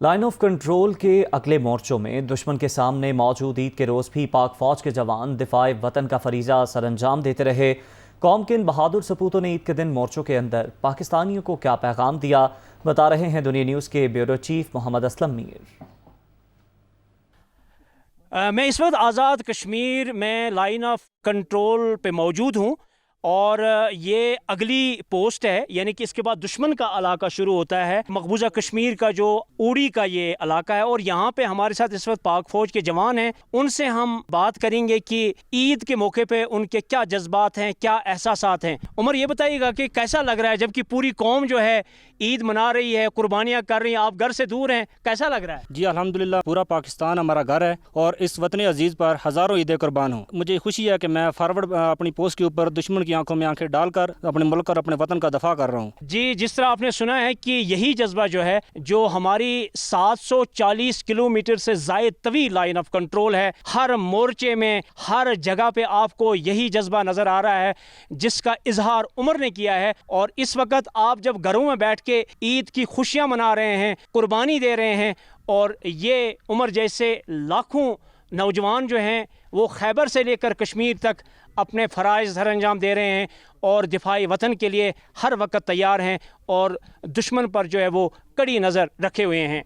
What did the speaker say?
Line of control کے اگلے مورچوں میں دشمن کے سامنے موجود عید کے روز بھی پاک فوج کے جوان دفاع وطن کا فریضہ سر انجام دیتے رہے۔ قوم کے ان بہادر سپوتوں نے عید کے دن مورچوں کے اندر پاکستانیوں کو کیا پیغام دیا، بتا رہے ہیں دنیا نیوز کے بیورو چیف محمد اسلم میر۔ میں اس وقت آزاد کشمیر میں لائن آف کنٹرول پہ موجود ہوں اور یہ اگلی پوسٹ ہے، یعنی کہ اس کے بعد دشمن کا علاقہ شروع ہوتا ہے، مقبوضہ کشمیر کا جو اوڑی کا یہ علاقہ ہے، اور یہاں پہ ہمارے ساتھ اس وقت پاک فوج کے جوان ہیں۔ ان سے ہم بات کریں گے کہ عید کے موقع پہ ان کے کیا جذبات ہیں، کیا احساسات ہیں۔ عمر، یہ بتائیے گا کہ کیسا لگ رہا ہے جبکہ پوری قوم جو ہے عید منا رہی ہے، قربانیاں کر رہی ہیں، آپ گھر سے دور ہیں، کیسا لگ رہا ہے؟ جی الحمدللہ، پورا پاکستان ہمارا گھر ہے اور اس وطن عزیز پر ہزاروں عیدیں قربان ہوں۔ مجھے خوشی ہے کہ میں فارورڈ اپنی پوسٹ کے اوپر دشمن کی آنکھوں میں آنکھیں ڈال کر اپنے ملک اور اپنے وطن کا دفاع کر رہا ہوں۔ جی، جس طرح آپ نے سنا ہے کہ یہی جذبہ جو ہے، جو ہماری 740 کلومیٹر سے زائد طویل لائن آف کنٹرول ہے، ہر مورچے میں ہر جگہ پہ آپ کو یہی جذبہ نظر آ رہا ہے جس کا اظہار عمر نے کیا ہے۔ اور اس وقت آپ جب گھروں میں بیٹھ کے عید کی خوشیاں منا رہے ہیں، قربانی دے رہے ہیں، اور یہ عمر جیسے لاکھوں نوجوان جو ہیں وہ خیبر سے لے کر کشمیر تک اپنے فرائض سر انجام دے رہے ہیں اور دفاعی وطن کے لیے ہر وقت تیار ہیں اور دشمن پر جو ہے وہ کڑی نظر رکھے ہوئے ہیں۔